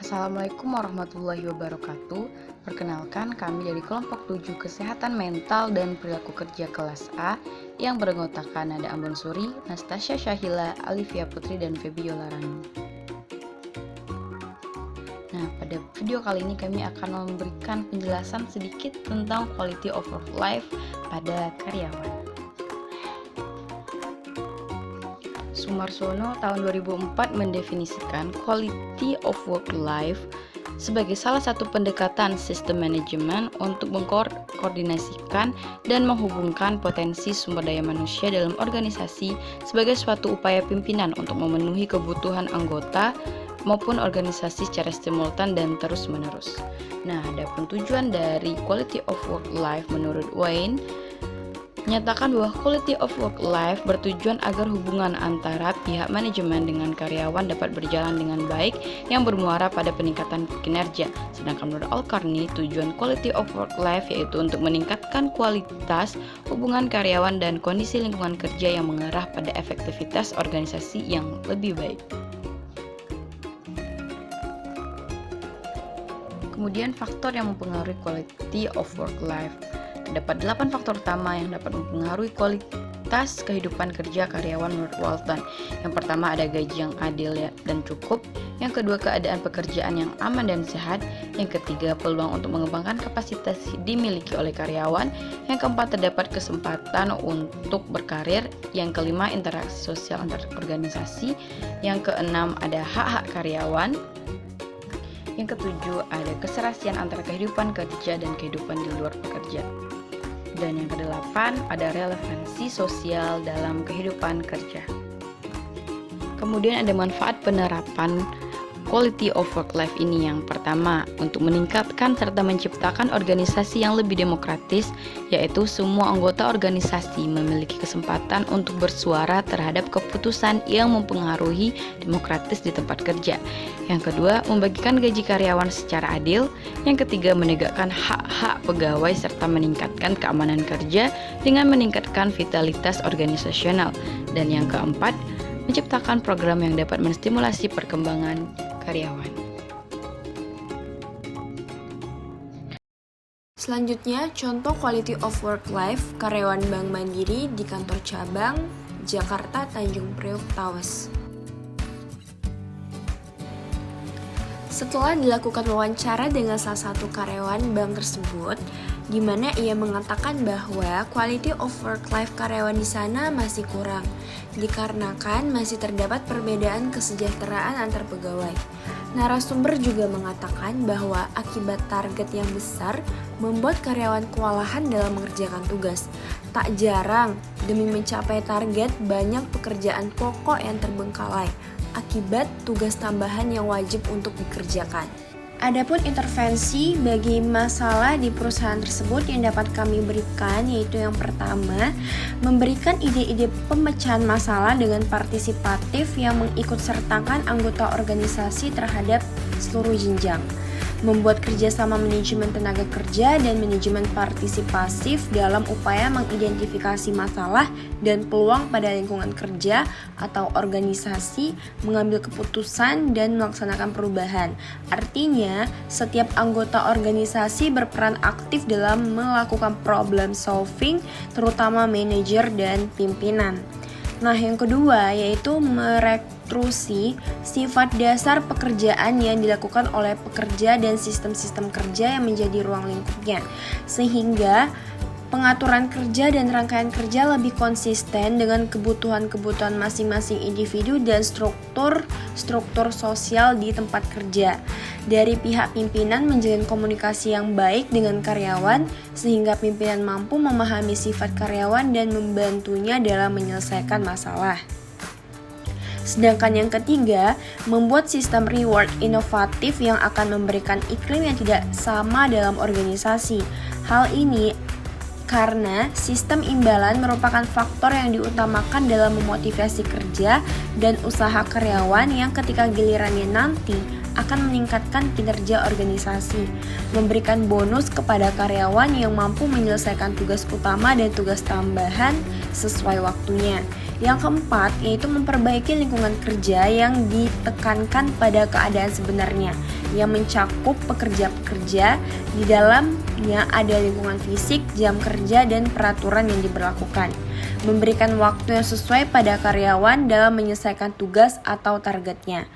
Assalamualaikum warahmatullahi wabarakatuh. Perkenalkan, kami dari kelompok 7 Kesehatan Mental dan Perilaku Kerja kelas A yang beranggotakan Nada Ambon Suri, Nastasya Syahila, Alivia Putri, dan Feby Yolarani. Nah, pada video kali ini kami akan memberikan penjelasan sedikit tentang quality of work life pada karyawan. Sumarsono tahun 2004 mendefinisikan quality of work life sebagai salah satu pendekatan sistem manajemen untuk mengkoordinasikan dan menghubungkan potensi sumber daya manusia dalam organisasi sebagai suatu upaya pimpinan untuk memenuhi kebutuhan anggota maupun organisasi secara simultan dan terus-menerus. Nah, adapun tujuan dari quality of work life menurut Wayne menyatakan bahwa quality of work life bertujuan agar hubungan antara pihak manajemen dengan karyawan dapat berjalan dengan baik yang bermuara pada peningkatan kinerja. Sedangkan menurut Al-Karni, tujuan quality of work life yaitu untuk meningkatkan kualitas hubungan karyawan dan kondisi lingkungan kerja yang mengarah pada efektivitas organisasi yang lebih baik. Kemudian faktor yang mempengaruhi quality of work life. Terdapat 8 faktor utama yang dapat mempengaruhi kualitas kehidupan kerja karyawan menurut Walton. Yang pertama ada gaji yang adil dan cukup. Yang kedua keadaan pekerjaan yang aman dan sehat. Yang ketiga peluang untuk mengembangkan kapasitas dimiliki oleh karyawan. Yang keempat terdapat kesempatan untuk berkarir. Yang kelima interaksi sosial antar organisasi. Yang keenam ada hak-hak karyawan. Yang ketujuh ada keserasian antara kehidupan kerja dan kehidupan di luar pekerja. Dan yang kedelapan ada relevansi sosial dalam kehidupan kerja. Kemudian ada manfaat penerapan quality of work life ini. Yang pertama, untuk meningkatkan serta menciptakan organisasi yang lebih demokratis, yaitu semua anggota organisasi memiliki kesempatan untuk bersuara terhadap keputusan yang mempengaruhi demokratis di tempat kerja. Yang kedua, membagikan gaji karyawan secara adil. Yang ketiga, menegakkan hak-hak pegawai serta meningkatkan keamanan kerja dengan meningkatkan vitalitas organisasional. Dan yang keempat, menciptakan program yang dapat menstimulasi perkembangan karyawan. Selanjutnya, contoh quality of work life karyawan Bank Mandiri di kantor cabang Jakarta Tanjung Priok Tawes. Setelah dilakukan wawancara dengan salah satu karyawan bank tersebut, di mana ia mengatakan bahwa quality of work life karyawan di sana masih kurang, dikarenakan masih terdapat perbedaan kesejahteraan antar pegawai. Narasumber juga mengatakan bahwa akibat target yang besar membuat karyawan kewalahan dalam mengerjakan tugas. Tak jarang, demi mencapai target, banyak pekerjaan pokok yang terbengkalai akibat tugas tambahan yang wajib untuk dikerjakan. Adapun intervensi bagi masalah di perusahaan tersebut yang dapat kami berikan yaitu yang pertama, memberikan ide-ide pemecahan masalah dengan partisipatif yang mengikutsertakan anggota organisasi terhadap seluruh jenjang. Membuat kerjasama manajemen tenaga kerja dan manajemen partisipasif dalam upaya mengidentifikasi masalah dan peluang pada lingkungan kerja atau organisasi, mengambil keputusan dan melaksanakan perubahan. Artinya, setiap anggota organisasi berperan aktif dalam melakukan problem solving, terutama manajer dan pimpinan. Nah, yang kedua yaitu merektrusi sifat dasar pekerjaan yang dilakukan oleh pekerja dan sistem-sistem kerja yang menjadi ruang lingkupnya, sehingga pengaturan kerja dan rangkaian kerja lebih konsisten dengan kebutuhan-kebutuhan masing-masing individu dan struktur sosial di tempat kerja. Dari pihak pimpinan menjalin komunikasi yang baik dengan karyawan sehingga pimpinan mampu memahami sifat karyawan dan membantunya dalam menyelesaikan masalah. Sedangkan yang ketiga, membuat sistem reward inovatif yang akan memberikan iklim yang tidak sama dalam organisasi. Hal ini karena sistem imbalan merupakan faktor yang diutamakan dalam memotivasi kerja dan usaha karyawan yang ketika gilirannya nanti akan meningkatkan kinerja organisasi, memberikan bonus kepada karyawan yang mampu menyelesaikan tugas utama dan tugas tambahan sesuai waktunya. Yang keempat, yaitu memperbaiki lingkungan kerja yang ditekankan pada keadaan sebenarnya, yang mencakup pekerja-pekerja di dalamnya ada lingkungan fisik, jam kerja, dan peraturan yang diberlakukan. Memberikan waktu yang sesuai pada karyawan dalam menyelesaikan tugas atau targetnya.